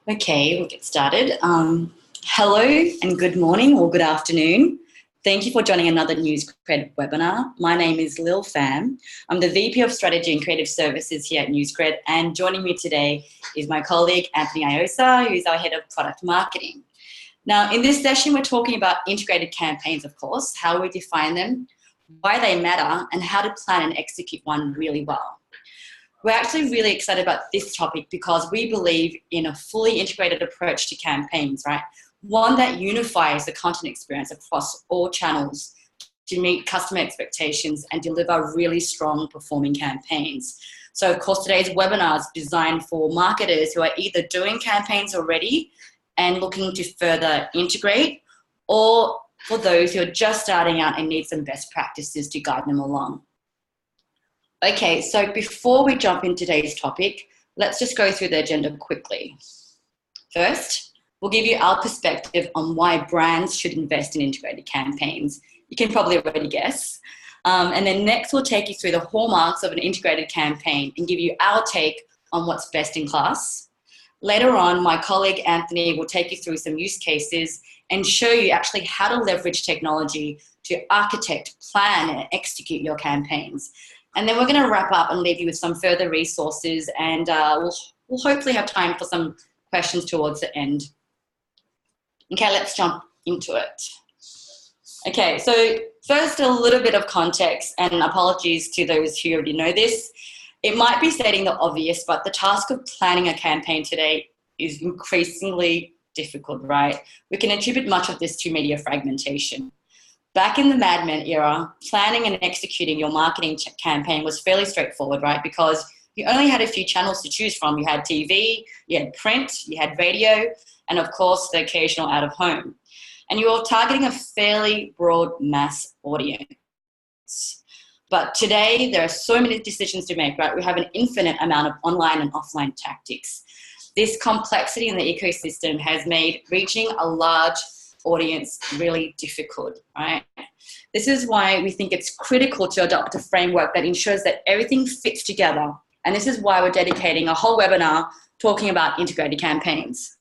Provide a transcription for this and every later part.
Okay, we'll get started. Hello and good morning or good afternoon. Thank you for joining another NewsCred webinar. My name is Lieu Pham. I'm the VP of Strategy and Creative Services here at NewsCred, and joining me today is my colleague Anthony Aiosa, who is our Head of Product Marketing. Now, in this session, we're talking about integrated campaigns, of course, how we define them, why they matter, and how to plan and execute one really well. We're actually really excited about this topic because we believe in a fully integrated approach to campaigns, right? One that unifies the content experience across all channels to meet customer expectations and deliver really strong performing campaigns. So of course, today's webinar is designed for marketers who are either doing campaigns already and looking to further integrate, or for those who are just starting out and need some best practices to guide them along. Okay, so before we jump into today's topic, let's just go through the agenda quickly. First, we'll give you our perspective on why brands should invest in integrated campaigns. You can probably already guess. And then next, we'll take you through the hallmarks of an integrated campaign and give you our take on what's best in class. Later on, my colleague Anthony will take you through some use cases and show you actually how to leverage technology to architect, plan, and execute your campaigns. And then we're going to wrap up and leave you with some further resources, and we'll hopefully have time for some questions towards the end. Okay, let's jump into it. Okay, so first a little bit of context, and apologies to those who already know this. It might be stating the obvious, but the task of planning a campaign today is increasingly difficult, right? We can attribute much of this to media fragmentation. Back in the Mad Men era, planning and executing your marketing campaign was fairly straightforward, right? Because you only had a few channels to choose from. You had TV, you had print, you had radio, and of course the occasional out of home. And you were targeting a fairly broad mass audience. But today there are so many decisions to make, right? We have an infinite amount of online and offline tactics. This complexity in the ecosystem has made reaching a large audience really difficult, right? This is why we think it's critical to adopt a framework that ensures that everything fits together. And this is why we're dedicating a whole webinar talking about integrated campaigns.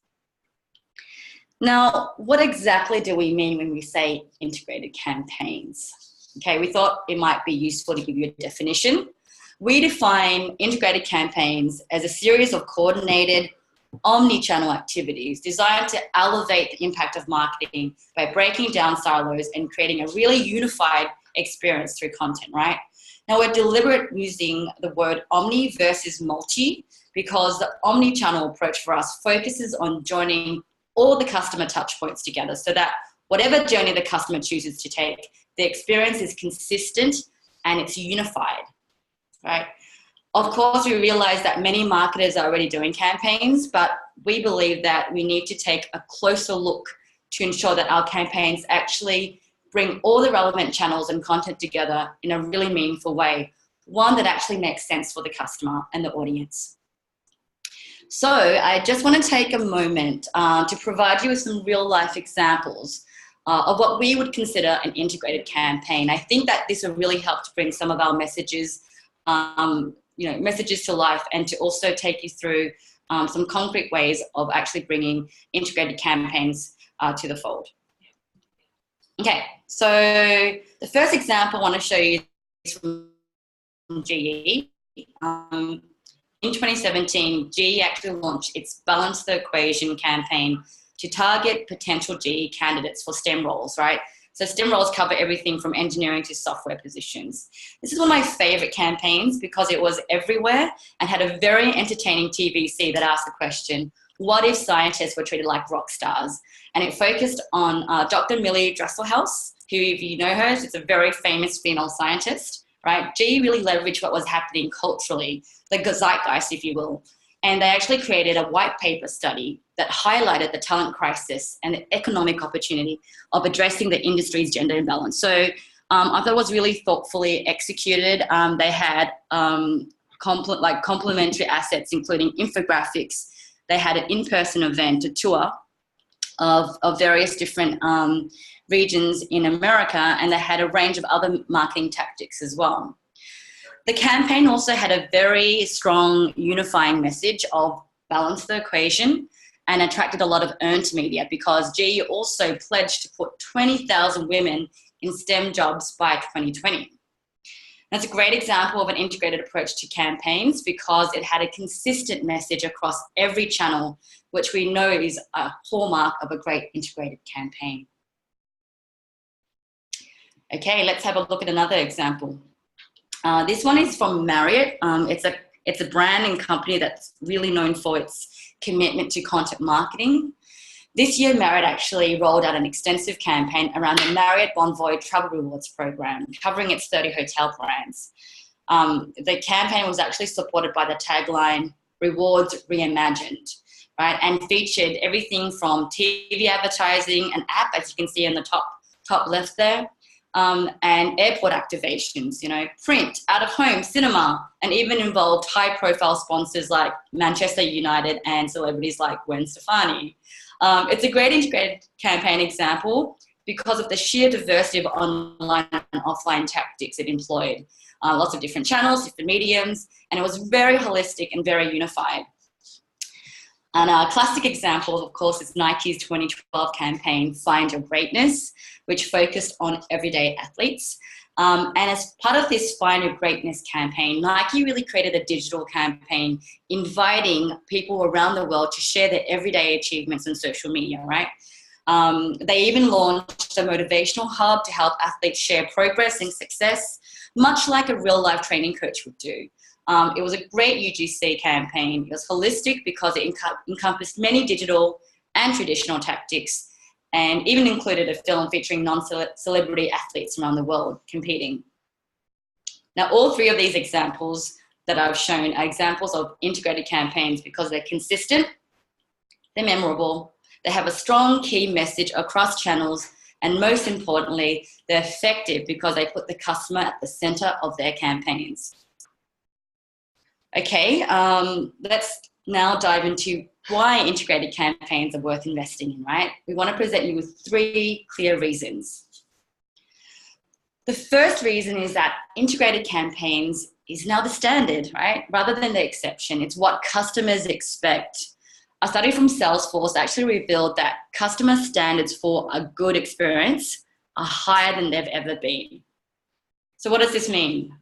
Now, what exactly do we mean when we say integrated campaigns? Okay, we thought it might be useful to give you a definition. We define integrated campaigns as a series of coordinated omni-channel activities designed to elevate the impact of marketing by breaking down silos and creating a really unified experience through content, right? Now, we're deliberate using the word omni versus multi because the omni-channel approach for us focuses on joining all the customer touch points together so that whatever journey the customer chooses to take, the experience is consistent and it's unified, right? Of course, we realize that many marketers are already doing campaigns, but we believe that we need to take a closer look to ensure that our campaigns actually bring all the relevant channels and content together in a really meaningful way, one that actually makes sense for the customer and the audience. So I just want to take a moment to provide you with some real life examples of what we would consider an integrated campaign. I think that this will really help to bring some of our messages messages to life, and to also take you through some concrete ways of actually bringing integrated campaigns to the fold. Okay, so the first example I want to show you is from GE. In 2017, GE actually launched its Balance the Equation campaign to target potential GE candidates for STEM roles, right? So STEM roles cover everything from engineering to software positions. This is one of my favorite campaigns because it was everywhere and had a very entertaining TVC that asked the question, what if scientists were treated like rock stars? And it focused on Dr. Millie Dresselhaus, who, if you know her, she's a very famous female scientist, right? GE really leveraged what was happening culturally, the zeitgeist, if you will. And they actually created a white paper study that highlighted the talent crisis and the economic opportunity of addressing the industry's gender imbalance. So I thought it was really thoughtfully executed. They had complementary assets, including infographics. They had an in-person event, a tour of various different regions in America, and they had a range of other marketing tactics as well. The campaign also had a very strong unifying message of balance the equation, and attracted a lot of earned media because GE also pledged to put 20,000 women in STEM jobs by 2020. That's a great example of an integrated approach to campaigns because it had a consistent message across every channel, which we know is a hallmark of a great integrated campaign. Okay, let's have a look at another example. This one is from Marriott. It's a brand and company that's really known for its commitment to content marketing. This year, Marriott actually rolled out an extensive campaign around the Marriott Bonvoy Travel Rewards program, covering its 30 hotel brands. The campaign was actually supported by the tagline, Rewards Reimagined, right? And featured everything from TV advertising, an app, as you can see in the top left there, and airport activations, print, out-of-home, cinema, and even involved high-profile sponsors like Manchester United and celebrities like Gwen Stefani. It's a great integrated campaign example because of the sheer diversity of online and offline tactics it employed. Lots of different channels, different mediums, and it was very holistic and very unified. And a classic example, of course, is Nike's 2012 campaign, Find Your Greatness, which focused on everyday athletes. And as part of this Find Your Greatness campaign, Nike really created a digital campaign inviting people around the world to share their everyday achievements on social media, right? They even launched a motivational hub to help athletes share progress and success, much like a real-life training coach would do. It was a great UGC campaign. It was holistic because it encompassed many digital and traditional tactics, and even included a film featuring non-celebrity athletes around the world competing. Now, all three of these examples that I've shown are examples of integrated campaigns because they're consistent, they're memorable, they have a strong key message across channels, and most importantly, they're effective because they put the customer at the center of their campaigns. Okay, let's now dive into why integrated campaigns are worth investing in, right? We want to present you with 3 clear reasons. The first reason is that integrated campaigns is now the standard, right? Rather than the exception, it's what customers expect. A study from Salesforce actually revealed that customer standards for a good experience are higher than they've ever been. So what does this mean?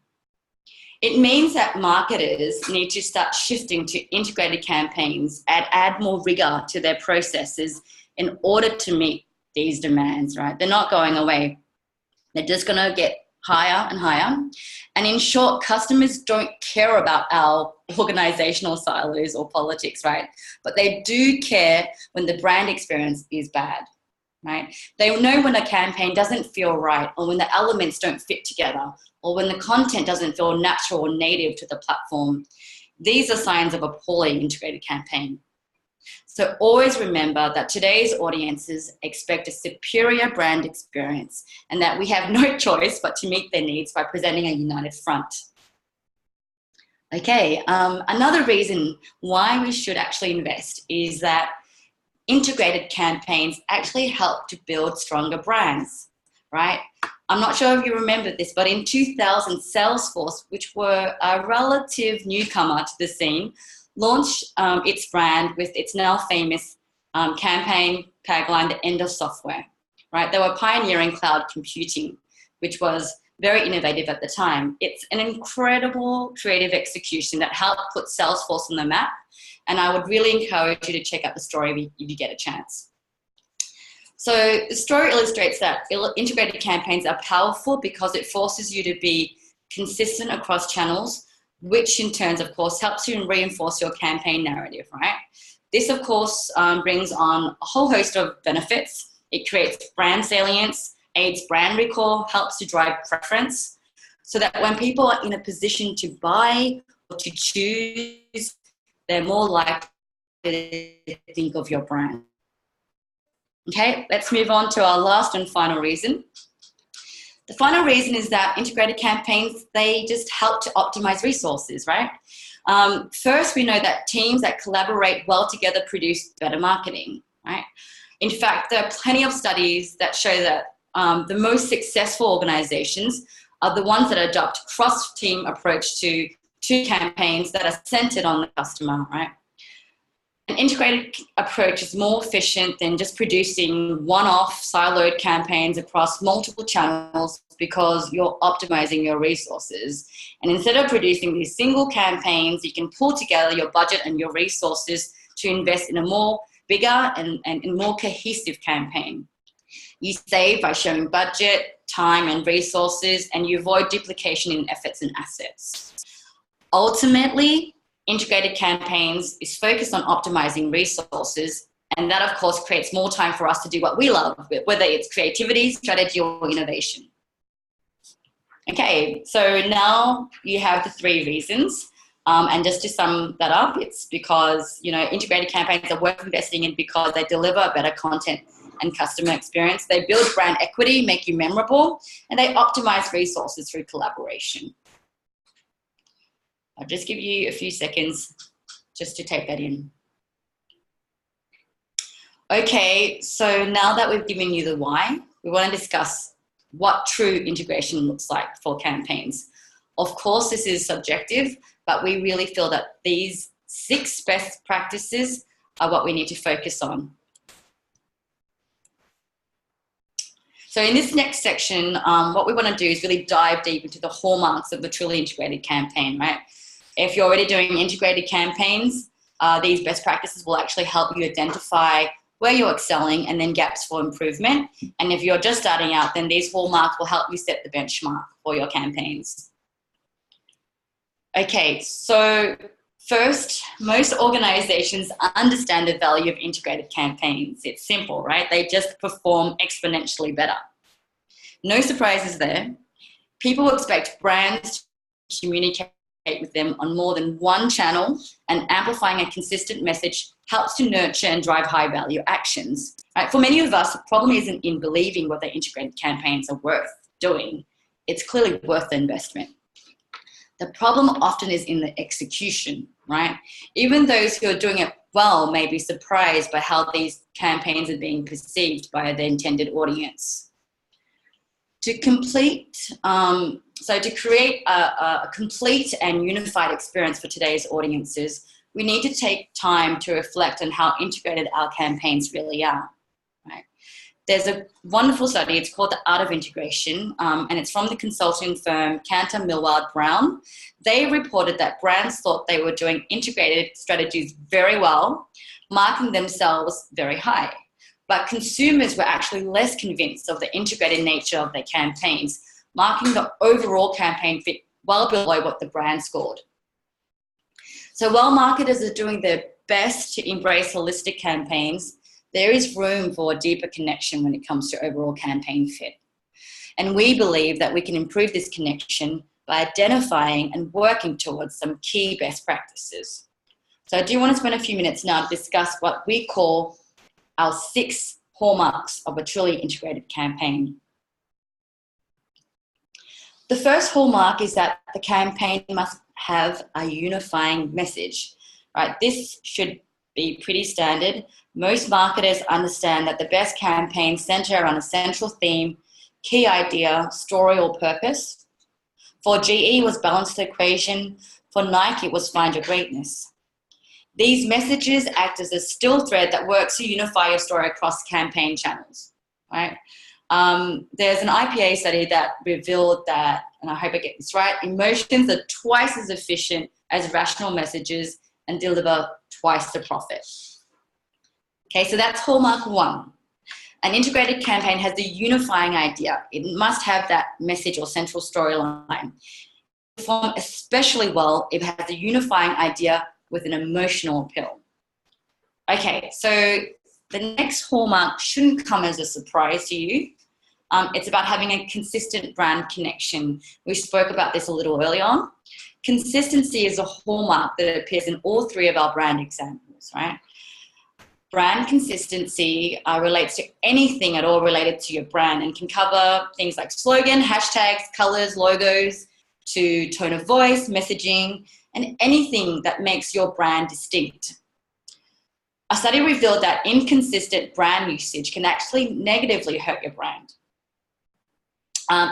It means that marketers need to start shifting to integrated campaigns and add more rigor to their processes in order to meet these demands, right? They're not going away. They're just going to get higher and higher. And in short, customers don't care about our organizational silos or politics, right? But they do care when the brand experience is bad, right? They know when a campaign doesn't feel right, or when the elements don't fit together, or when the content doesn't feel natural or native to the platform. These are signs of a poorly integrated campaign. So always remember that today's audiences expect a superior brand experience and that we have no choice but to meet their needs by presenting a united front. Okay, another reason why we should actually invest is that integrated campaigns actually help to build stronger brands, right? I'm not sure if you remember this, but in 2000, Salesforce, which were a relative newcomer to the scene, launched its brand with its now famous campaign tagline, the end of software, right? They were pioneering cloud computing, which was very innovative at the time. It's an incredible creative execution that helped put Salesforce on the map, and I would really encourage you to check out the story if you get a chance. So the story illustrates that integrated campaigns are powerful because it forces you to be consistent across channels, which in turn, of course, helps you reinforce your campaign narrative, right? This, of course, brings on a whole host of benefits. It creates brand salience, aids brand recall, helps to drive preference, so that when people are in a position to buy or to choose, they're more likely to think of your brand. Okay, let's move on to our last and final reason. The final reason is that integrated campaigns, they just help to optimize resources, right? First, we know that teams that collaborate well together produce better marketing, right? In fact, there are plenty of studies that show that the most successful organizations are the ones that adopt cross-team approach to campaigns that are centered on the customer, right? And integrated approach is more efficient than just producing one-off siloed campaigns across multiple channels because you're optimizing your resources. And instead of producing these single campaigns, you can pull together your budget and your resources to invest in a more bigger and more cohesive campaign. You save by sharing budget, time, and resources, and you avoid duplication in efforts and assets. Ultimately, integrated campaigns is focused on optimizing resources, and that, of course, creates more time for us to do what we love, whether it's creativity, strategy, or innovation. Okay, so now you have the 3 reasons. And just to sum that up, it's because, integrated campaigns are worth investing in because they deliver better content and customer experience. They build brand equity, make you memorable, and they optimize resources through collaboration. I'll just give you a few seconds just to take that in. Okay, so now that we've given you the why, we want to discuss what true integration looks like for campaigns. Of course, this is subjective, but we really feel that these 6 best practices are what we need to focus on. So in this next section, what we want to do is really dive deep into the hallmarks of the truly integrated campaign, right? If you're already doing integrated campaigns, these best practices will actually help you identify where you're excelling and then gaps for improvement. And if you're just starting out, then these hallmarks will help you set the benchmark for your campaigns. Okay, so first, most organizations understand the value of integrated campaigns. It's simple, right? They just perform exponentially better. No surprises there. People expect brands to communicate with them on more than one channel, and amplifying a consistent message helps to nurture and drive high-value actions. Right? For many of us, the problem isn't in believing what their integrated campaigns are worth doing. It's clearly worth the investment. The problem often is in the execution, right? Even those who are doing it well may be surprised by how these campaigns are being perceived by the intended audience. To create a complete and unified experience for today's audiences, we need to take time to reflect on how integrated our campaigns really are. Right? There's a wonderful study, it's called The Art of Integration, and it's from the consulting firm Cantor Millward Brown. They reported that brands thought they were doing integrated strategies very well, marking themselves very high. But consumers were actually less convinced of the integrated nature of their campaigns, marking the overall campaign fit well below what the brand scored. So while marketers are doing their best to embrace holistic campaigns, there is room for a deeper connection when it comes to overall campaign fit. And we believe that we can improve this connection by identifying and working towards some key best practices. So I do want to spend a few minutes now to discuss what we call our 6 hallmarks of a truly integrated campaign. The first hallmark is that the campaign must have a unifying message, right? This should be pretty standard. Most marketers understand that the best campaigns center around a central theme, key idea, story, or purpose. For GE, it was balance the equation. For Nike, it was find your greatness. These messages act as a still thread that works to unify your story across campaign channels, right? There's an IPA study that revealed that, and I hope I get this right, emotions are twice as efficient as rational messages and deliver twice the profit. Okay, so that's hallmark 1. An integrated campaign has the unifying idea. It must have that message or central storyline. It performs especially well if it has a unifying idea with an emotional appeal. Okay, so the next hallmark shouldn't come as a surprise to you. It's about having a consistent brand connection. We spoke about this a little earlier on. Consistency is a hallmark that appears in all 3 of our brand examples, right? Brand consistency relates to anything at all related to your brand and can cover things like slogan, hashtags, colors, logos, to tone of voice, messaging, and anything that makes your brand distinct. A study revealed that inconsistent brand usage can actually negatively hurt your brand.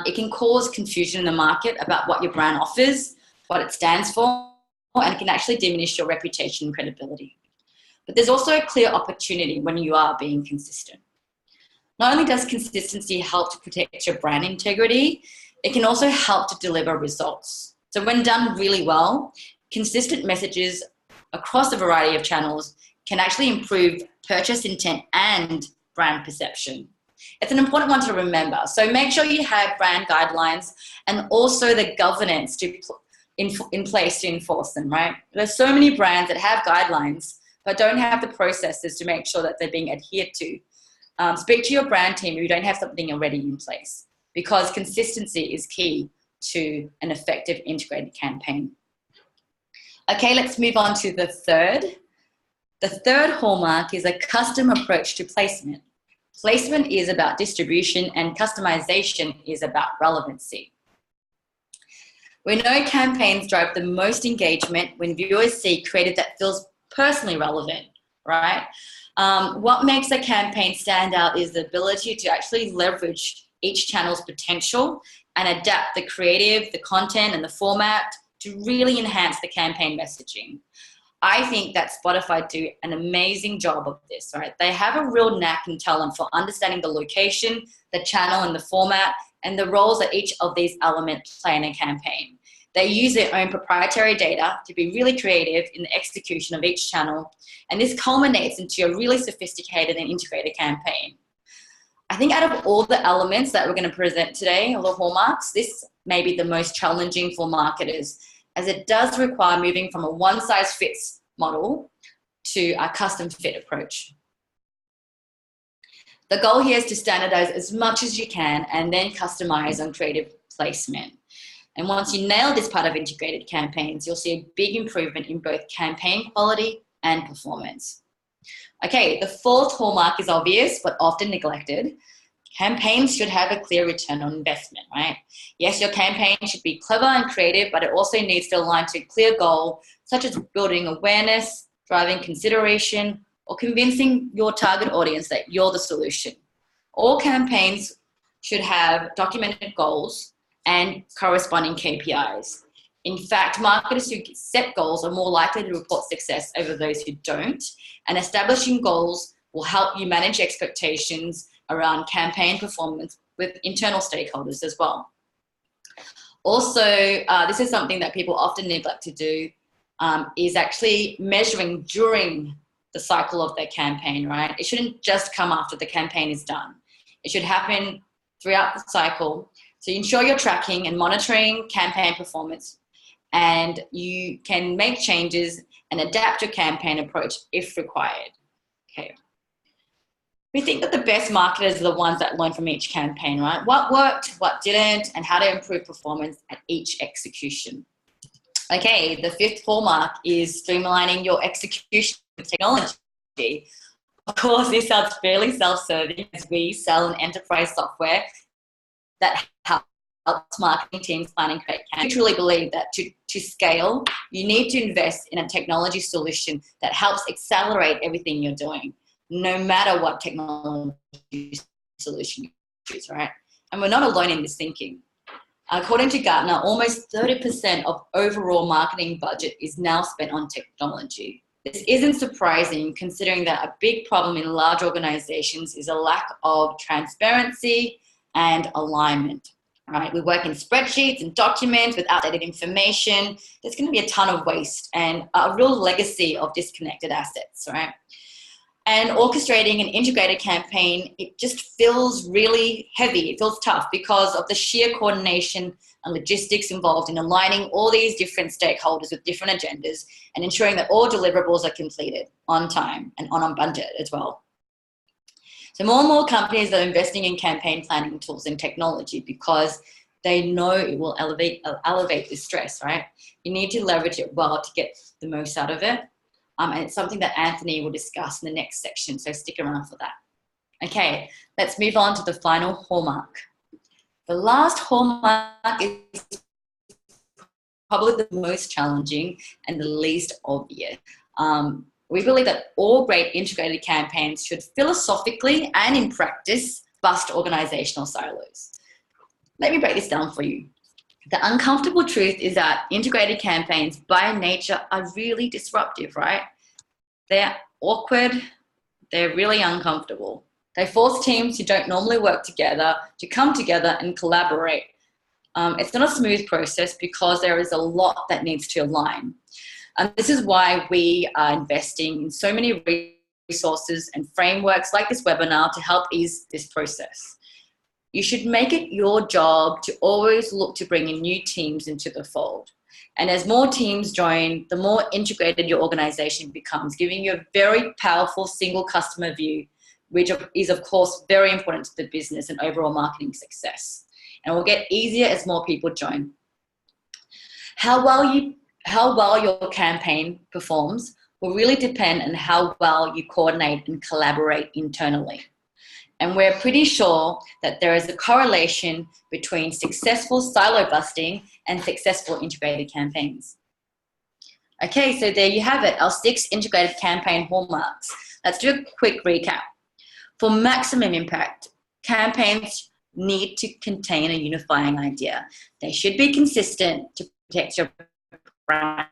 It can cause confusion in the market about what your brand offers, what it stands for, and it can actually diminish your reputation and credibility. But there's also a clear opportunity when you are being consistent. Not only does consistency help to protect your brand integrity, it can also help to deliver results. So when done really well, consistent messages across a variety of channels can actually improve purchase intent and brand perception. It's an important one to remember. So make sure you have brand guidelines and also the governance in place to enforce them, right? There's so many brands that have guidelines but don't have the processes to make sure that they're being adhered to. Speak to your brand team if you don't have something already in place, because consistency is key to an effective integrated campaign. Okay, let's move on to the third. The third hallmark is a custom approach to placement. Placement is about distribution and customization is about relevancy. We know campaigns drive the most engagement when viewers see creative that feels personally relevant, right? What makes a campaign stand out is the ability to actually leverage each channel's potential and adapt the creative, the content, and the format to really enhance the campaign messaging. I think that Spotify do an amazing job of this, right? They have a real knack and talent for understanding the location, the channel, and the format, and the roles that each of these elements play in a campaign. They use their own proprietary data to be really creative in the execution of each channel, and this culminates into a really sophisticated and integrated campaign. I think out of all the elements that we're going to present today, all the hallmarks, this may be the most challenging for marketers, as it does require moving from a one-size-fits model to a custom-fit approach. The goal here is to standardize as much as you can and then customize on creative placement. And once you nail this part of integrated campaigns, you'll see a big improvement in both campaign quality and performance. Okay, the fourth hallmark is obvious but often neglected. Campaigns should have a clear return on investment, right? Yes, your campaign should be clever and creative, but it also needs to align to a clear goal, such as building awareness, driving consideration, or convincing your target audience that you're the solution. All campaigns should have documented goals and corresponding KPIs. In fact, marketers who set goals are more likely to report success over those who don't, and establishing goals will help you manage expectations around campaign performance with internal stakeholders as well. Also, this is something that people often neglect to do, is actually measuring during the cycle of their campaign, right? It shouldn't just come after the campaign is done. It should happen throughout the cycle. So you ensure you're tracking and monitoring campaign performance, and you can make changes and adapt your campaign approach if required. Okay. We think that the best marketers are the ones that learn from each campaign, right? What worked, what didn't, and how to improve performance at each execution. Okay, the fifth hallmark is streamlining your execution with technology. Of course, this sounds fairly self-serving as we sell an enterprise software that helps marketing teams plan and create campaigns. I truly believe that to scale, you need to invest in a technology solution that helps accelerate everything you're doing, no matter what technology solution you choose, right? And we're not alone in this thinking. According to Gartner, almost 30% of overall marketing budget is now spent on technology. This isn't surprising, considering that a big problem in large organizations is a lack of transparency and alignment, right? We work in spreadsheets and documents with outdated information. There's going to be a ton of waste and a real legacy of disconnected assets, right? And orchestrating an integrated campaign, it just feels really heavy. It feels tough because of the sheer coordination and logistics involved in aligning all these different stakeholders with different agendas and ensuring that all deliverables are completed on time and on budget as well. So more and more companies are investing in campaign planning tools and technology because they know it will elevate the stress, right? You need to leverage it well to get the most out of it. And it's something that Anthony will discuss in the next section, so stick around for that. Okay, let's move on to the final hallmark. The last hallmark is probably the most challenging and the least obvious. We believe that all great integrated campaigns should philosophically and in practice bust organizational silos. Let me break this down for you. The uncomfortable truth is that integrated campaigns by nature are really disruptive, right? They're awkward, they're really uncomfortable. They force teams who don't normally work together to come together and collaborate. It's not a smooth process because there is a lot that needs to align. And this is why we are investing in so many resources and frameworks like this webinar to help ease this process. You should make it your job to always look to bring in new teams into the fold. And as more teams join, the more integrated your organization becomes, giving you a very powerful single customer view, which is of course very important to the business and overall marketing success. And it will get easier as more people join. How well your campaign performs will really depend on how well you coordinate and collaborate internally. And we're pretty sure that there is a correlation between successful silo busting and successful integrated campaigns. Okay, so there you have it, our 6 integrated campaign hallmarks. Let's do a quick recap. For maximum impact, campaigns need to contain a unifying idea. They should be consistent to protect your brand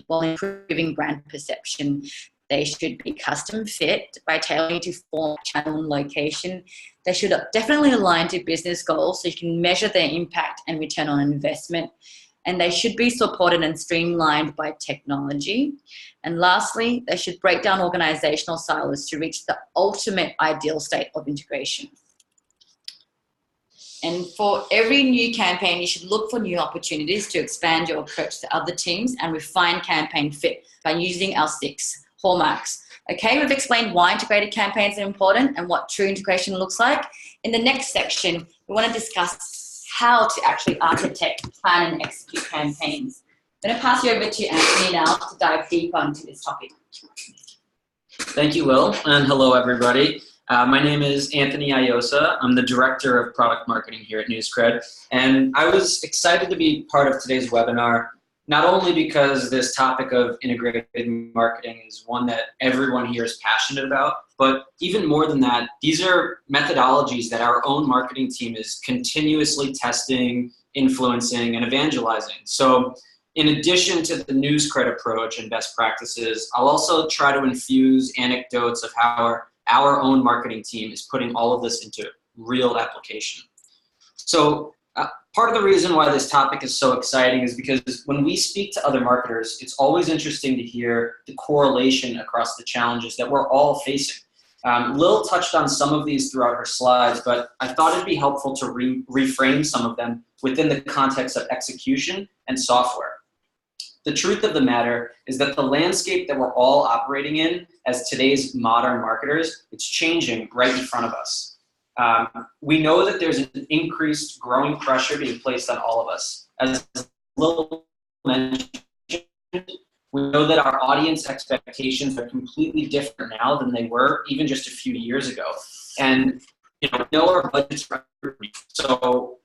while improving brand perception. They should be custom fit by tailoring to form, channel, and location. They should definitely align to business goals so you can measure their impact and return on investment. And they should be supported and streamlined by technology. And lastly, they should break down organizational silos to reach the ultimate ideal state of integration. And for every new campaign, you should look for new opportunities to expand your approach to other teams and refine campaign fit by using our 6 hallmarks. Okay, we've explained why integrated campaigns are important and what true integration looks like. In the next section, we want to discuss how to actually architect, plan, and execute campaigns. I'm going to pass you over to Anthony now to dive deeper into this topic. Thank you, Will, and hello, everybody. My name is Anthony Aiosa. I'm the Director of Product Marketing here at NewsCred, and I was excited to be part of today's webinar, not only because this topic of integrated marketing is one that everyone here is passionate about, but even more than that, these are methodologies that our own marketing team is continuously testing, influencing, and evangelizing. So in addition to the NewsCred approach and best practices, I'll also try to infuse anecdotes of how our own marketing team is putting all of this into real application. So part of the reason why this topic is so exciting is because when we speak to other marketers, it's always interesting to hear the correlation across the challenges that we're all facing. Lil touched on some of these throughout her slides, but I thought it'd be helpful to reframe some of them within the context of execution and software. The truth of the matter is that the landscape that we're all operating in as today's modern marketers, it's changing right in front of us. We know that there's an increased growing pressure being placed on all of us. As Lil mentioned, we know that our audience expectations are completely different now than they were even just a few years ago. And we know our budgets are, so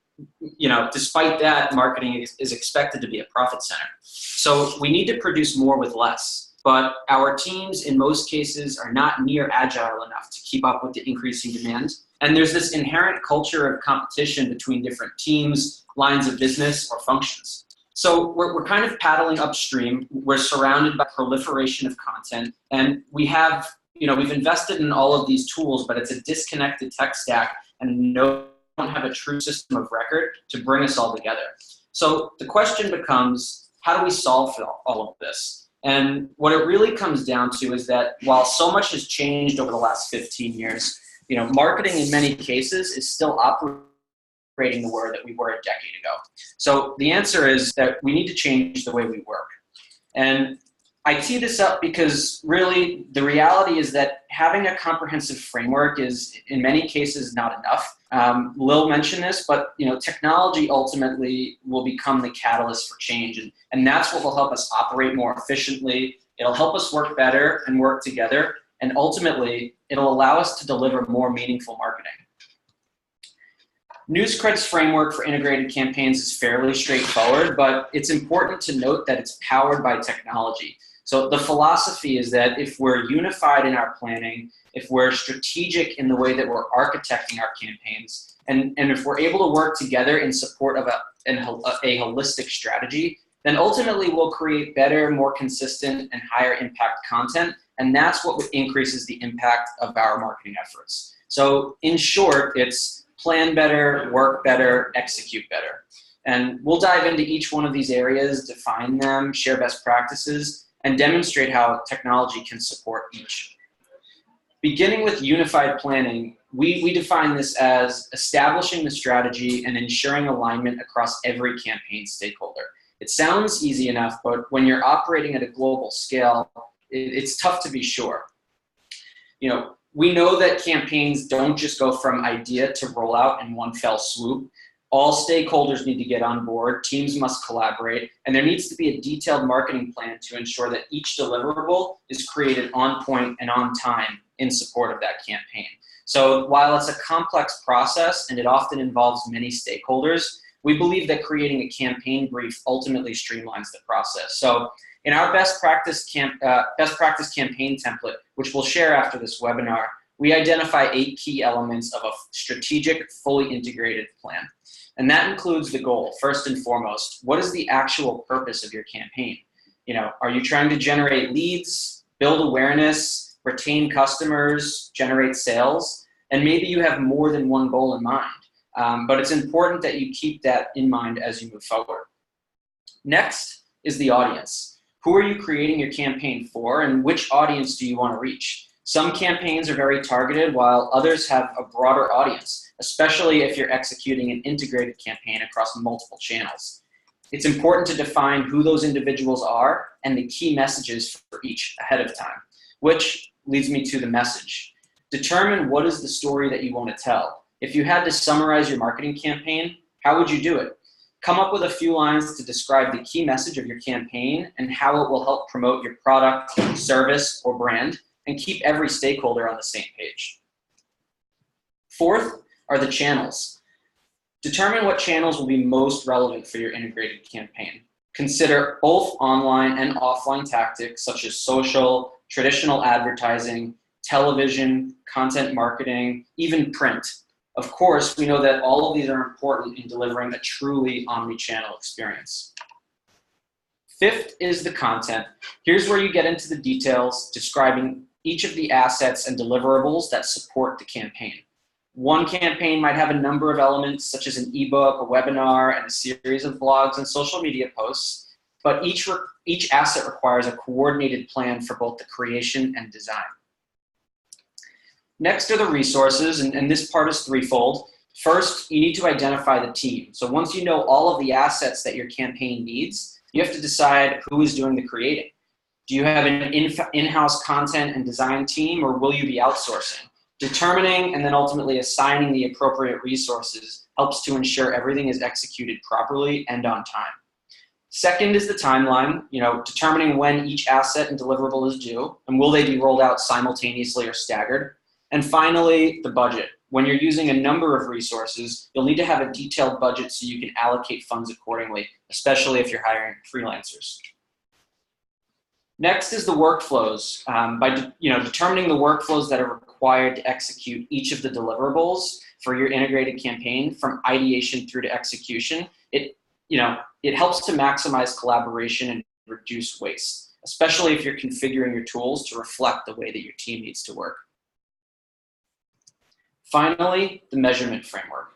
despite that, marketing is expected to be a profit center. So we need to produce more with less. But our teams, in most cases, are not near agile enough to keep up with the increasing demand. And there's this inherent culture of competition between different teams, lines of business, or functions. So we're kind of paddling upstream. We're surrounded by proliferation of content. And we have, we've invested in all of these tools, but it's a disconnected tech stack and don't have a true system of record to bring us all together. So the question becomes, how do we solve for all of this? And what it really comes down to is that while so much has changed over the last 15 years, marketing in many cases is still operating the way that we were a decade ago. So the answer is that we need to change the way we work. And I tee this up because really the reality is that having a comprehensive framework is in many cases not enough. Lil mentioned this, but technology ultimately will become the catalyst for change, and that's what will help us operate more efficiently. It'll help us work better and work together, and ultimately it'll allow us to deliver more meaningful marketing. NewsCred's framework for integrated campaigns is fairly straightforward, but it's important to note that it's powered by technology. So the philosophy is that if we're unified in our planning, if we're strategic in the way that we're architecting our campaigns, and if we're able to work together in support of a holistic strategy, then ultimately we'll create better, more consistent, and higher impact content, and that's what increases the impact of our marketing efforts. So in short, it's plan better, work better, execute better. And we'll dive into each one of these areas, define them, share best practices, and demonstrate how technology can support each. Beginning with unified planning, we define this as establishing the strategy and ensuring alignment across every campaign stakeholder. It sounds easy enough, but when you're operating at a global scale, it's tough to be sure. We know that campaigns don't just go from idea to rollout in one fell swoop. All stakeholders need to get on board, teams must collaborate, and there needs to be a detailed marketing plan to ensure that each deliverable is created on point and on time in support of that campaign. So while it's a complex process and it often involves many stakeholders, we believe that creating a campaign brief ultimately streamlines the process. So in our best practice campaign template, which we'll share after this webinar, we identify 8 key elements of a strategic, fully integrated plan. And that includes the goal, first and foremost. What is the actual purpose of your campaign? Are you trying to generate leads, build awareness, retain customers, generate sales? And maybe you have more than one goal in mind. But it's important that you keep that in mind as you move forward. Next is the audience. Who are you creating your campaign for, and which audience do you want to reach? Some campaigns are very targeted, while others have a broader audience, especially if you're executing an integrated campaign across multiple channels. It's important to define who those individuals are and the key messages for each ahead of time, which leads me to the message. Determine what is the story that you want to tell. If you had to summarize your marketing campaign, how would you do it? Come up with a few lines to describe the key message of your campaign and how it will help promote your product, service, or brand, and keep every stakeholder on the same page. Fourth are the channels. Determine what channels will be most relevant for your integrated campaign. Consider both online and offline tactics such as social, traditional advertising, television, content marketing, even print. Of course, we know that all of these are important in delivering a truly omni-channel experience. Fifth is the content. Here's where you get into the details, describing each of the assets and deliverables that support the campaign. One campaign might have a number of elements such as an ebook, a webinar, and a series of blogs and social media posts, but each asset requires a coordinated plan for both the creation and design. Next are the resources, and this part is threefold. First, you need to identify the team. So once you know all of the assets that your campaign needs, you have to decide who is doing the creating. Do you have an in-house content and design team, or will you be outsourcing? Determining and then ultimately assigning the appropriate resources helps to ensure everything is executed properly and on time. Second is the timeline, determining when each asset and deliverable is due, and will they be rolled out simultaneously or staggered? And finally, the budget. When you're using a number of resources, you'll need to have a detailed budget so you can allocate funds accordingly, especially if you're hiring freelancers. Next is the workflows. By determining the workflows that are required to execute each of the deliverables for your integrated campaign, from ideation through to execution, it helps to maximize collaboration and reduce waste, especially if you're configuring your tools to reflect the way that your team needs to work. Finally, the measurement framework.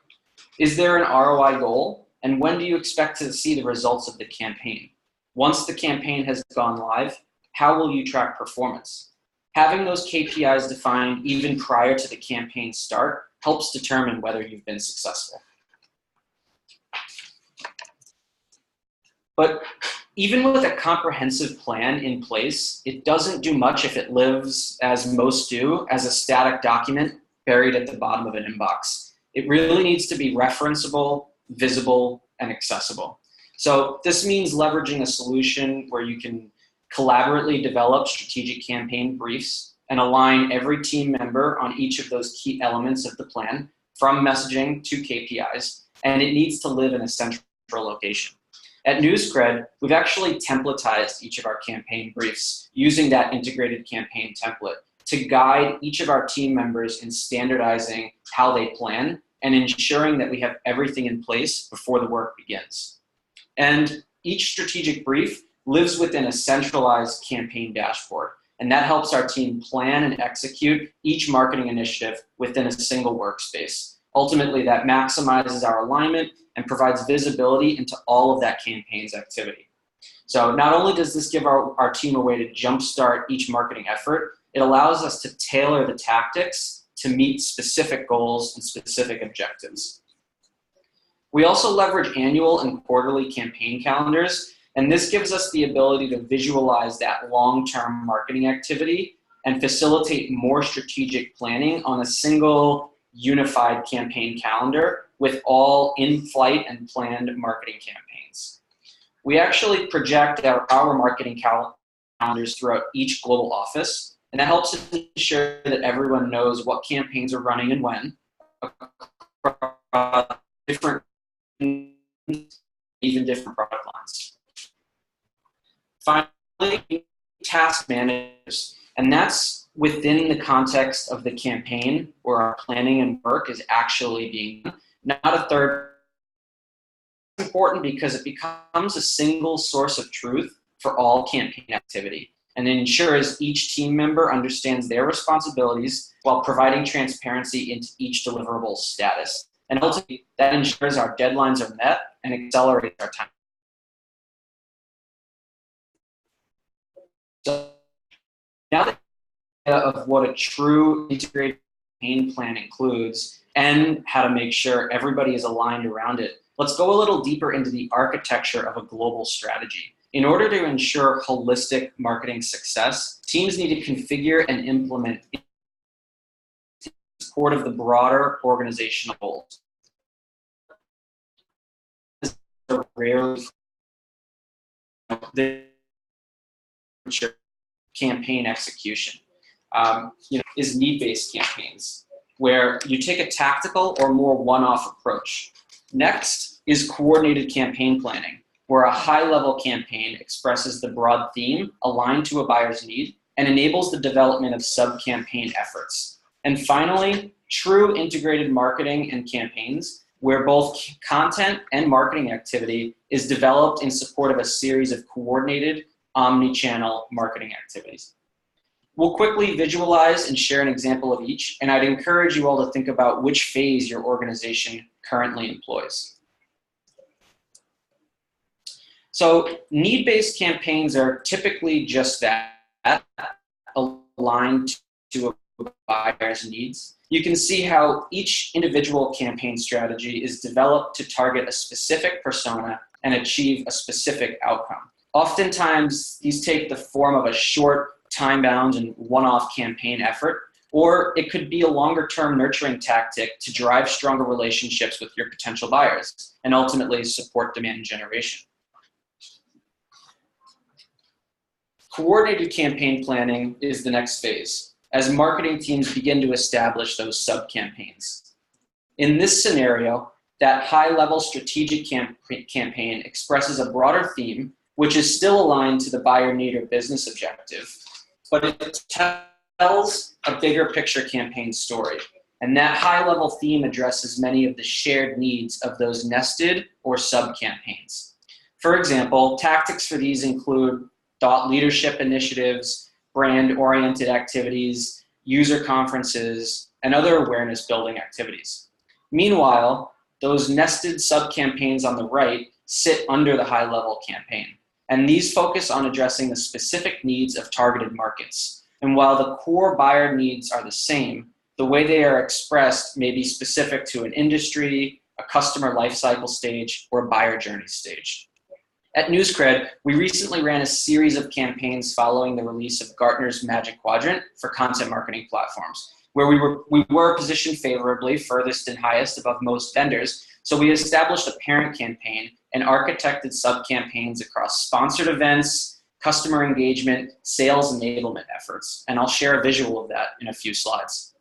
Is there an ROI goal, and when do you expect to see the results of the campaign? Once the campaign has gone live, how will you track performance? Having those KPIs defined even prior to the campaign start helps determine whether you've been successful. But even with a comprehensive plan in place, it doesn't do much if it lives, as most do, as a static document buried at the bottom of an inbox. It really needs to be referenceable, visible, and accessible. So this means leveraging a solution where you can collaboratively develop strategic campaign briefs and align every team member on each of those key elements of the plan, from messaging to KPIs, and it needs to live in a central location. At NewsCred, we've actually templatized each of our campaign briefs using that integrated campaign template to guide each of our team members in standardizing how they plan and ensuring that we have everything in place before the work begins. And each strategic brief lives within a centralized campaign dashboard. And that helps our team plan and execute each marketing initiative within a single workspace. Ultimately, that maximizes our alignment and provides visibility into all of that campaign's activity. So not only does this give our team a way to jumpstart each marketing effort, it allows us to tailor the tactics to meet specific goals and specific objectives. We also leverage annual and quarterly campaign calendars, and this gives us the ability to visualize that long-term marketing activity and facilitate more strategic planning on a single unified campaign calendar with all in-flight and planned marketing campaigns. We actually project our marketing calendars throughout each global office, and that helps ensure that everyone knows what campaigns are running and when across different, even different product lines. Finally, task managers, and that's within the context of the campaign where our planning and work is actually being done, not a third. It's important because it becomes a single source of truth for all campaign activity, and it ensures each team member understands their responsibilities while providing transparency into each deliverable status. And ultimately, that ensures our deadlines are met and accelerates our time. So now that of what a true integrated campaign plan includes and how to make sure everybody is aligned around it, let's go a little deeper into the architecture of a global strategy. In order to ensure holistic marketing success, teams need to configure and implement in support of the broader organizational goals. Rarely campaign execution is need-based campaigns, where you take a tactical or more one-off approach. Next is coordinated campaign planning, where a high-level campaign expresses the broad theme aligned to a buyer's need and enables the development of sub-campaign efforts. And finally, true integrated marketing and campaigns, where both content and marketing activity is developed in support of a series of coordinated omni-channel marketing activities. We'll quickly visualize and share an example of each, and I'd encourage you all to think about which phase your organization currently employs. So need-based campaigns are typically just that, aligned to a buyer's needs. You can see how each individual campaign strategy is developed to target a specific persona and achieve a specific outcome. Oftentimes, these take the form of a short, time-bound, and one-off campaign effort, or it could be a longer-term nurturing tactic to drive stronger relationships with your potential buyers and ultimately support demand generation. Coordinated campaign planning is the next phase, as marketing teams begin to establish those sub-campaigns. In this scenario, that high-level strategic campaign expresses a broader theme, which is still aligned to the buyer need or business objective, but it tells a bigger picture campaign story. And that high-level theme addresses many of the shared needs of those nested or sub-campaigns. For example, tactics for these include thought leadership initiatives, brand-oriented activities, user conferences, and other awareness-building activities. Meanwhile, those nested sub-campaigns on the right sit under the high-level campaign, and these focus on addressing the specific needs of targeted markets. And while the core buyer needs are the same, the way they are expressed may be specific to an industry, a customer lifecycle stage, or buyer journey stage. At NewsCred, we recently ran a series of campaigns following the release of Gartner's Magic Quadrant for content marketing platforms, where we were positioned favorably, furthest and highest above most vendors. So we established a parent campaign and architected sub-campaigns across sponsored events, customer engagement, sales enablement efforts. And I'll share a visual of that in a few slides.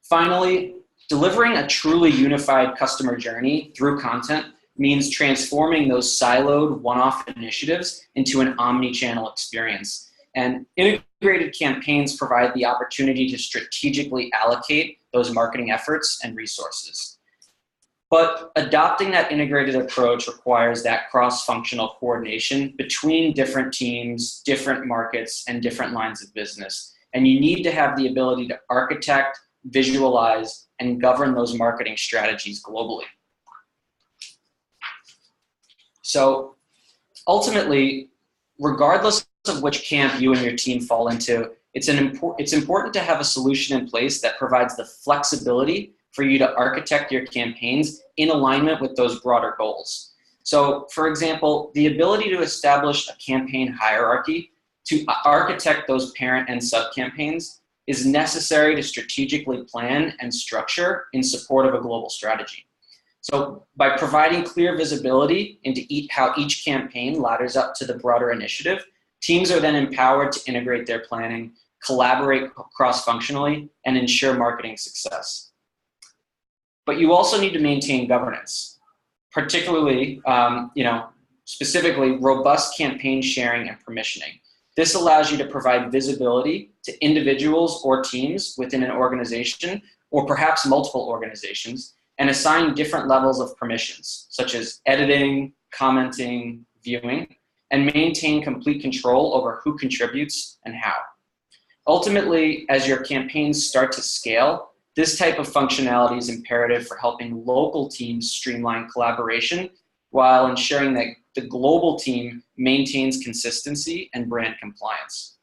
Finally, delivering a truly unified customer journey through content means transforming those siloed one-off initiatives into an omni-channel experience. And integrated campaigns provide the opportunity to strategically allocate those marketing efforts and resources. But adopting that integrated approach requires that cross-functional coordination between different teams, different markets, and different lines of business. And you need to have the ability to architect, visualize, and govern those marketing strategies globally. So ultimately, regardless of which camp you and your team fall into, it's important to have a solution in place that provides the flexibility for you to architect your campaigns in alignment with those broader goals. So, for example, the ability to establish a campaign hierarchy to architect those parent and sub-campaigns is necessary to strategically plan and structure in support of a global strategy. So by providing clear visibility into how each campaign ladders up to the broader initiative, teams are then empowered to integrate their planning, collaborate cross-functionally, and ensure marketing success. But you also need to maintain governance, particularly, specifically robust campaign sharing and permissioning. This allows you to provide visibility to individuals or teams within an organization, or perhaps multiple organizations, and assign different levels of permissions, such as editing, commenting, viewing, and maintain complete control over who contributes and how. Ultimately, as your campaigns start to scale, this type of functionality is imperative for helping local teams streamline collaboration while ensuring that the global team maintains consistency and brand compliance.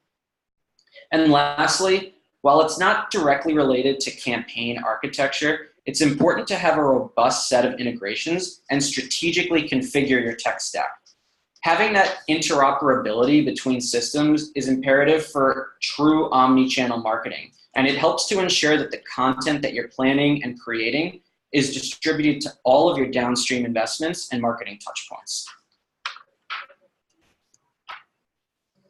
And lastly, while it's not directly related to campaign architecture, it's important to have a robust set of integrations and strategically configure your tech stack. Having that interoperability between systems is imperative for true omni-channel marketing, and it helps to ensure that the content that you're planning and creating is distributed to all of your downstream investments and marketing touchpoints.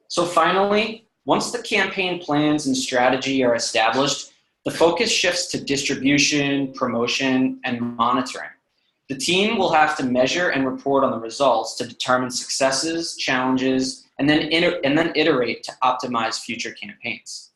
So finally, once the campaign plans and strategy are established, the focus shifts to distribution, promotion, and monitoring. The team will have to measure and report on the results to determine successes, challenges, and then iterate to optimize future campaigns.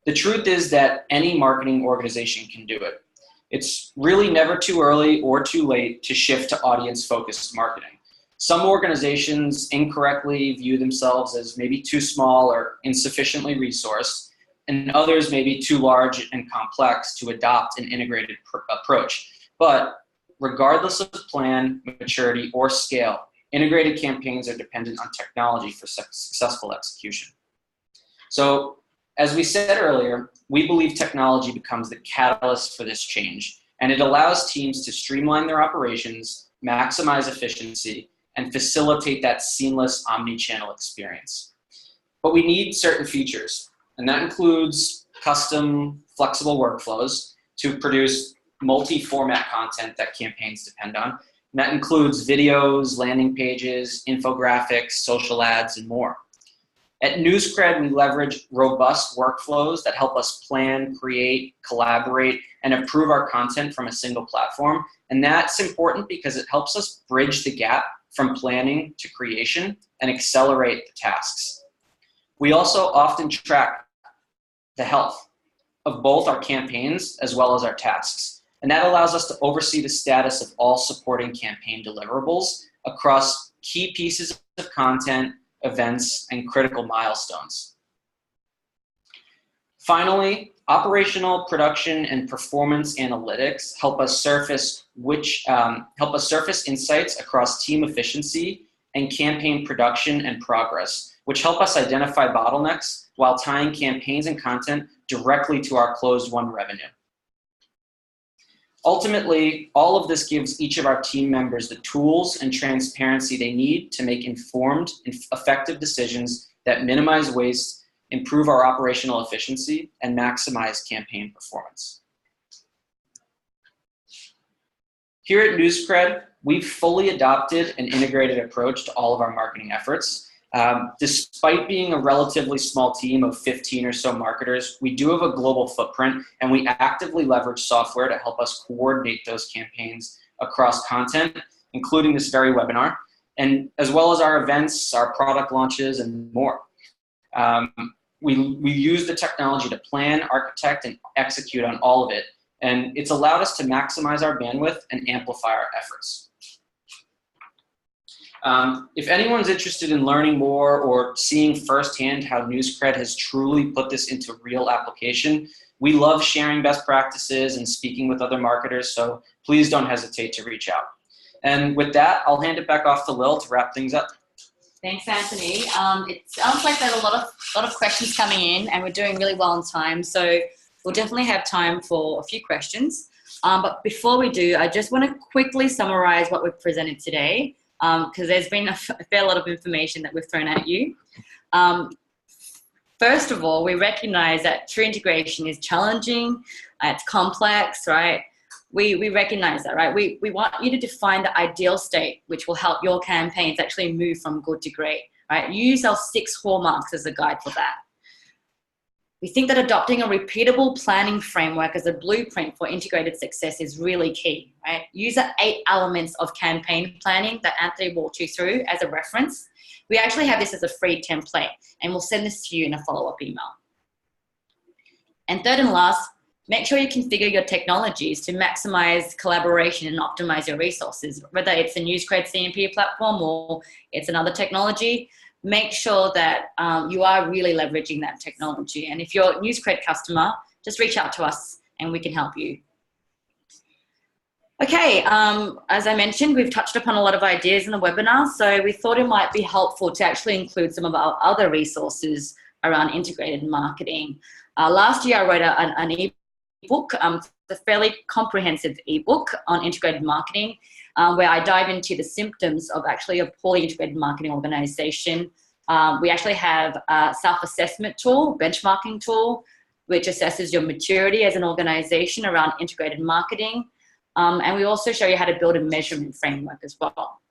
The truth is that any marketing organization can do it. It's really never too early or too late to shift to audience-focused marketing. Some organizations incorrectly view themselves as maybe too small or insufficiently resourced, and others may be too large and complex to adopt an integrated approach. But regardless of plan, maturity, or scale, integrated campaigns are dependent on technology for successful execution. So, as we said earlier, we believe technology becomes the catalyst for this change, and it allows teams to streamline their operations, maximize efficiency, and facilitate that seamless omni-channel experience. But we need certain features, and that includes custom, flexible workflows to produce multi-format content that campaigns depend on. And that includes videos, landing pages, infographics, social ads, and more. At NewsCred, we leverage robust workflows that help us plan, create, collaborate, and improve our content from a single platform. And that's important because it helps us bridge the gap from planning to creation and accelerate the tasks. We also often track the health of both our campaigns as well as our tasks. And that allows us to oversee the status of all supporting campaign deliverables across key pieces of content, events, and critical milestones. Finally, operational, production, and performance analytics help us surface insights across team efficiency and campaign production and progress, which help us identify bottlenecks while tying campaigns and content directly to our closed-won revenue. Ultimately, all of this gives each of our team members the tools and transparency they need to make informed and effective decisions that minimize waste, improve our operational efficiency, and maximize campaign performance. Here at NewsCred, we've fully adopted an integrated approach to all of our marketing efforts. Despite being a relatively small team of 15 or so marketers, we do have a global footprint, and we actively leverage software to help us coordinate those campaigns across content, including this very webinar, and as well as our events, our product launches, and more. We use the technology to plan, architect, and execute on all of it, And it's allowed us to maximize our bandwidth and amplify our efforts. If anyone's interested in learning more or seeing firsthand how NewsCred has truly put this into real application, we love sharing best practices and speaking with other marketers, so please don't hesitate to reach out. And with that, I'll hand it back off to Lil to wrap things up. Thanks, Anthony. It sounds like there's a lot of questions coming in, and we're doing really well on time, so we'll definitely have time for a few questions. But before we do, I just want to quickly summarize what we've presented today, because there's been a fair lot of information that we've thrown at you. First of all, we recognize that true integration is challenging, it's complex, right? We recognize that, right? We want you to define the ideal state, which will help your campaigns actually move from good to great, right? Use our 6 hallmarks as a guide for that. We think that adopting a repeatable planning framework as a blueprint for integrated success is really key, right? Use the 8 elements of campaign planning that Anthony walked you through as a reference. We actually have this as a free template, and we'll send this to you in a follow-up email. And third and last, make sure you configure your technologies to maximize collaboration and optimize your resources, whether it's a NewsCred CMP platform or it's another technology. Make sure that you are really leveraging that technology. And if you're a NewsCred customer, just reach out to us and we can help you. Okay, as I mentioned, we've touched upon a lot of ideas in the webinar, so we thought it might be helpful to actually include some of our other resources around integrated marketing. Last year I wrote an ebook, a fairly comprehensive ebook on integrated marketing, where I dive into the symptoms of actually a poorly integrated marketing organization. We actually have a self-assessment tool, benchmarking tool, which assesses your maturity as an organization around integrated marketing. And we also show you how to build a measurement framework as well.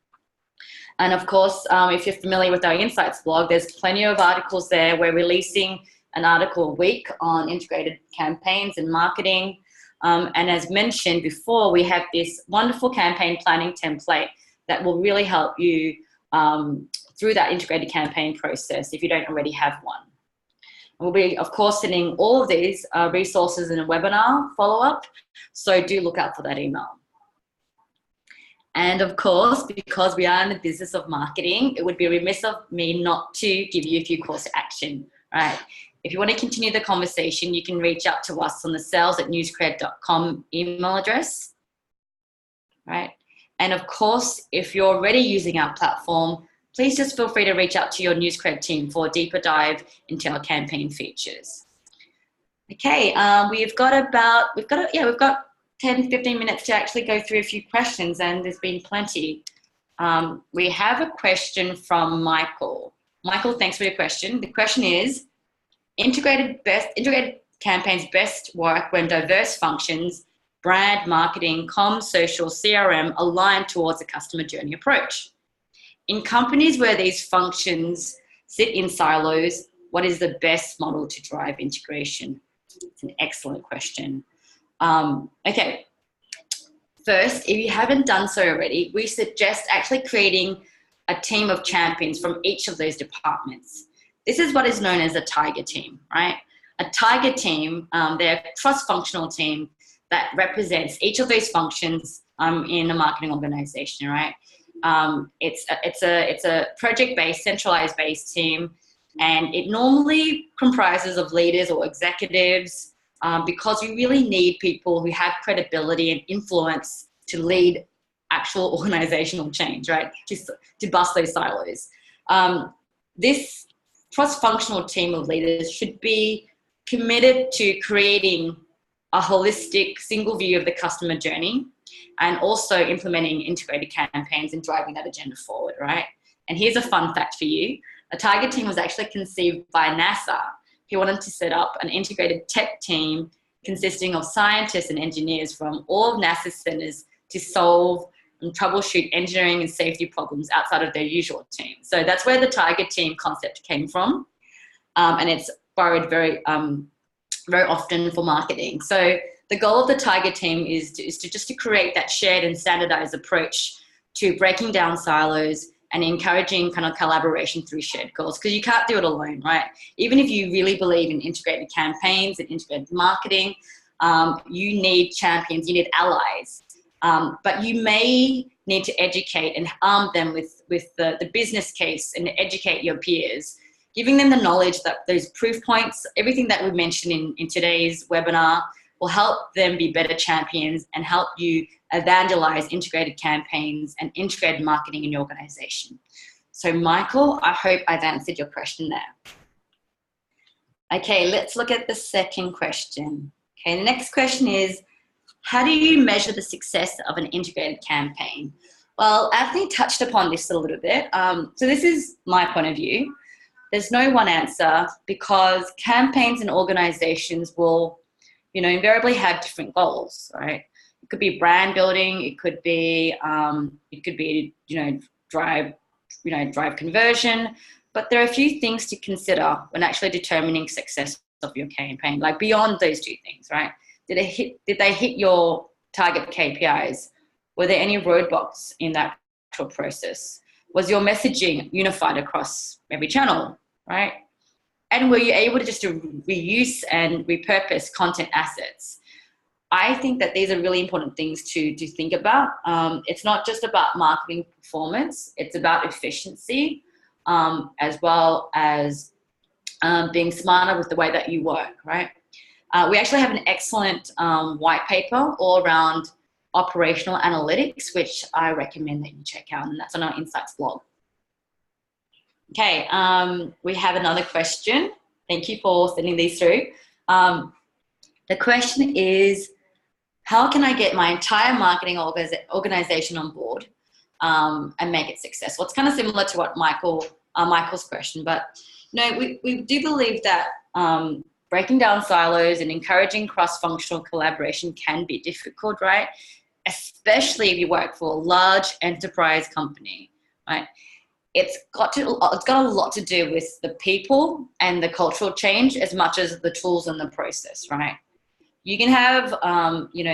And of course, if you're familiar with our Insights blog, there's plenty of articles there. We're releasing an article a week on integrated campaigns and marketing. And as mentioned before, we have this wonderful campaign planning template that will really help you through that integrated campaign process if you don't already have one. We'll be, of course, sending all of these resources in a webinar follow-up, so do look out for that email. And of course, because we are in the business of marketing, it would be remiss of me not to give you a few calls to action, right? If you want to continue the conversation, you can reach out to us on the sales@newscred.com email address, right? And of course, if you're already using our platform, please just feel free to reach out to your NewsCred team for a deeper dive into our campaign features. Okay, we've got 10, 15 minutes to actually go through a few questions, and there's been plenty. We have a question from Michael. Michael, thanks for your question. The question is, integrated campaigns best work when diverse functions, brand, marketing, comms, social, CRM, align towards a customer journey approach. In companies where these functions sit in silos, what is the best model to drive integration? It's an excellent question. Okay, first, if you haven't done so already, we suggest actually creating a team of champions from each of those departments. This is what is known as a tiger team, right? A tiger team, they're a cross-functional team that represents each of those functions in a marketing organization, right? It's a project-based, centralized-based team, and it normally comprises of leaders or executives because you really need people who have credibility and influence to lead actual organizational change, right? To bust those silos. This cross-functional team of leaders should be committed to creating a holistic single view of the customer journey and also implementing integrated campaigns and driving that agenda forward, right? And here's a fun fact for you. A Tiger team was actually conceived by NASA, who wanted to set up an integrated tech team consisting of scientists and engineers from all of NASA's centers to solve and troubleshoot engineering and safety problems outside of their usual team. So that's where the Tiger team concept came from. And it's borrowed very often for marketing. So the goal of the Tiger team is to create that shared and standardized approach to breaking down silos and encouraging kind of collaboration through shared goals, because you can't do it alone, right? Even if you really believe in integrated campaigns and integrated marketing, You need champions, you need allies. But you may need to educate and arm them with the business case and educate your peers, giving them the knowledge that those proof points, everything that we mentioned in today's webinar, will help them be better champions and help you evangelize integrated campaigns and integrated marketing in your organization. So Michael, I hope I've answered your question there. Okay, let's look at the second question. Okay, the next question is, how do you measure the success of an integrated campaign? Well, Anthony touched upon this a little bit. So this is my point of view. There's no one answer because campaigns and organizations will, invariably have different goals, right? It could be brand building. It could be, drive conversion. But there are a few things to consider when actually determining success of your campaign, like beyond those two things, right? Did they hit your target KPIs? Were there any roadblocks in that actual process? Was your messaging unified across every channel, right? And were you able to just reuse and repurpose content assets? I think that these are really important things to think about. It's not just about marketing performance, it's about efficiency, as well as being smarter with the way that you work, right? We actually have an excellent white paper all around operational analytics, which I recommend that you check out, and that's on our Insights blog. Okay, we have another question. Thank you for sending these through. The question is, how can I get my entire marketing organization on board and make it successful? It's kind of similar to what Michael's question, but we do believe that breaking down silos and encouraging cross-functional collaboration can be difficult, right? Especially if you work for a large enterprise company, right? It's got a lot to do with the people and the cultural change as much as the tools and the process, right? You can have,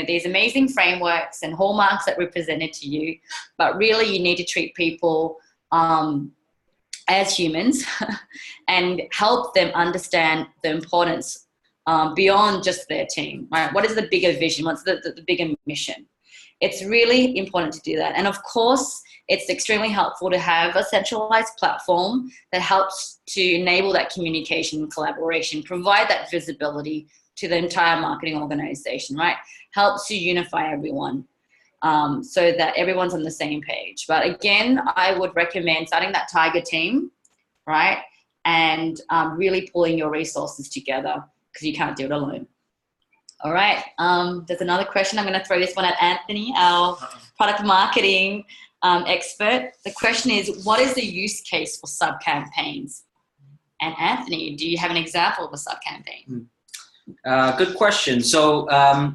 these amazing frameworks and hallmarks that were presented to you, but really you need to treat people as humans and help them understand the importance beyond just their team, right? What is the bigger vision? What's the bigger mission? It's really important to do that. And of course, it's extremely helpful to have a centralized platform that helps to enable that communication and collaboration, provide that visibility to the entire marketing organization, right? Helps to unify everyone so that everyone's on the same page. But again, I would recommend starting that tiger team, right? And really pulling your resources together because you can't do it alone. All right, there's another question. I'm going to throw this one at Anthony, our product marketing expert. The question is, what is the use case for sub-campaigns? And Anthony, do you have an example of a sub-campaign? Good question. So,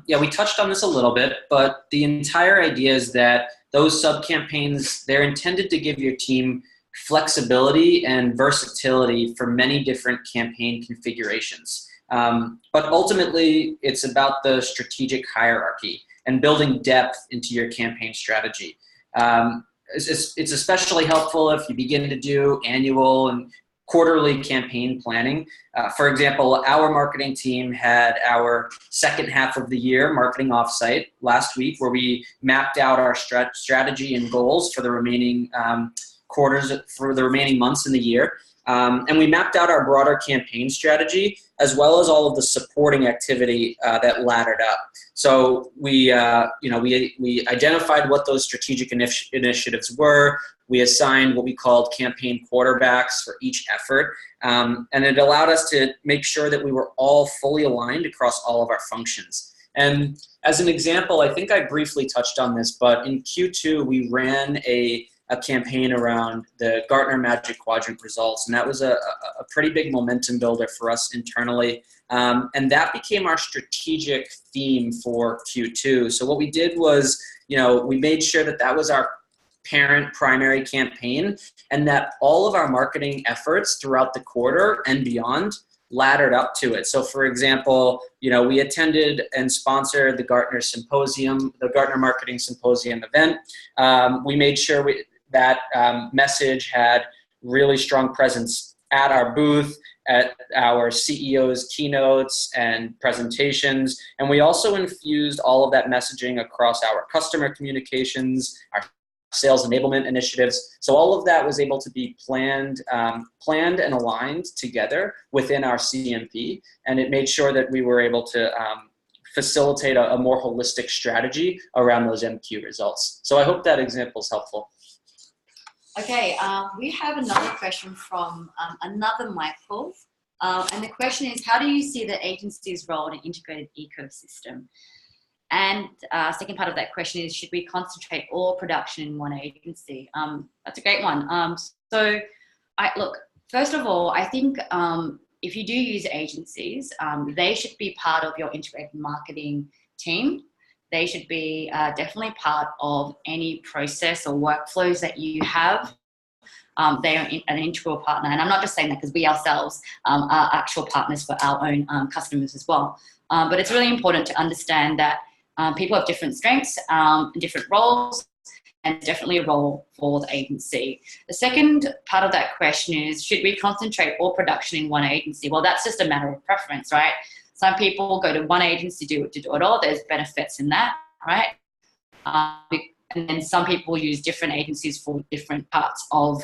we touched on this a little bit, but the entire idea is that those sub-campaigns, they're intended to give your team flexibility and versatility for many different campaign configurations. But ultimately, it's about the strategic hierarchy and building depth into your campaign strategy. It's especially helpful if you begin to do annual and quarterly campaign planning. For example, our marketing team had our second half of the year marketing offsite last week where we mapped out our strategy and goals for the remaining quarters, for the remaining months in the year. And we mapped out our broader campaign strategy as well as all of the supporting activity that laddered up. So we identified what those strategic initiatives were. We assigned what we called campaign quarterbacks for each effort. And it allowed us to make sure that we were all fully aligned across all of our functions. And as an example, I think I briefly touched on this, but in Q2, we ran a campaign around the Gartner Magic Quadrant results, and that was a pretty big momentum builder for us internally. And that became our strategic theme for Q2. So what we did was, we made sure that that was our parent primary campaign and that all of our marketing efforts throughout the quarter and beyond laddered up to it. So for example, we attended and sponsored the Gartner Symposium, the Gartner Marketing Symposium event. We made sure that message had really strong presence at our booth, at our CEO's keynotes and presentations. And we also infused all of that messaging across our customer communications, our sales enablement initiatives. So all of that was able to be planned and aligned together within our CMP. And it made sure that we were able to facilitate a more holistic strategy around those MQ results. So I hope that example is helpful. Okay, we have another question from another Michael. And the question is, how do you see the agency's role in an integrated ecosystem? And second part of that question is, should we concentrate all production in one agency? That's a great one. So look, first of all, I think if you do use agencies, they should be part of your integrated marketing team. They should be definitely part of any process or workflows that you have. They are an integral partner. And I'm not just saying that because we ourselves are actual partners for our own customers as well. But it's really important to understand that people have different strengths and different roles, and definitely a role for the agency. The second part of that question is, should we concentrate all production in one agency? Well, that's just a matter of preference, right? Some people go to one agency to do it all. There's benefits in that, right? And then some people use different agencies for different parts of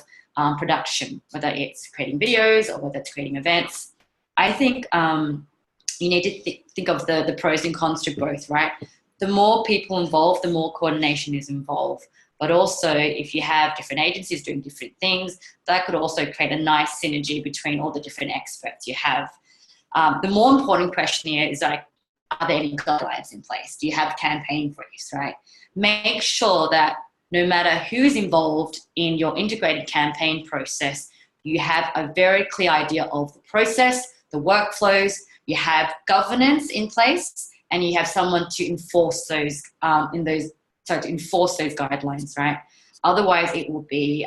production, whether it's creating videos or whether it's creating events. I think you need to think of the pros and cons to both, right? The more people involved, the more coordination is involved. But also, if you have different agencies doing different things, that could also create a nice synergy between all the different experts you have. The more important question here is, like, are there any guidelines in place? Do you have campaign briefs, right? Make sure that no matter who's involved in your integrated campaign process, you have a very clear idea of the process, the workflows, you have governance in place, and you have someone to enforce those guidelines, right? Otherwise, it will be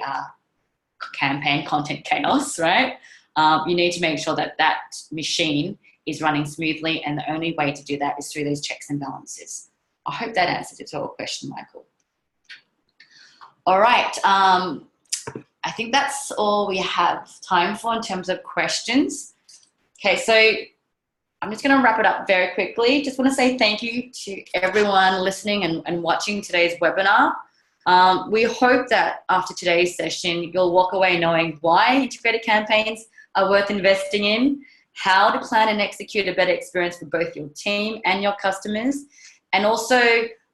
campaign content chaos, right? You need to make sure that that machine is running smoothly, and the only way to do that is through those checks and balances. I hope that answers your question, Michael. All right. I think that's all we have time for in terms of questions. Okay, so I'm just going to wrap it up very quickly. Just want to say thank you to everyone listening and watching today's webinar. We hope that after today's session, you'll walk away knowing why integrated campaigns are worth investing in, how to plan and execute a better experience for both your team and your customers. And also,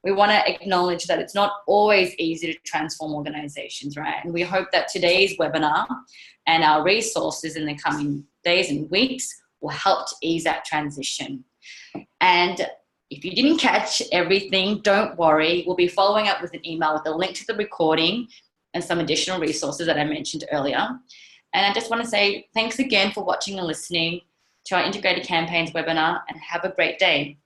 we want to acknowledge that it's not always easy to transform organizations, right? And we hope that today's webinar and our resources in the coming days and weeks will help to ease that transition. And if you didn't catch everything, don't worry. We'll be following up with an email with a link to the recording and some additional resources that I mentioned earlier. And I just want to say thanks again for watching and listening to our Integrated Campaigns webinar, and have a great day.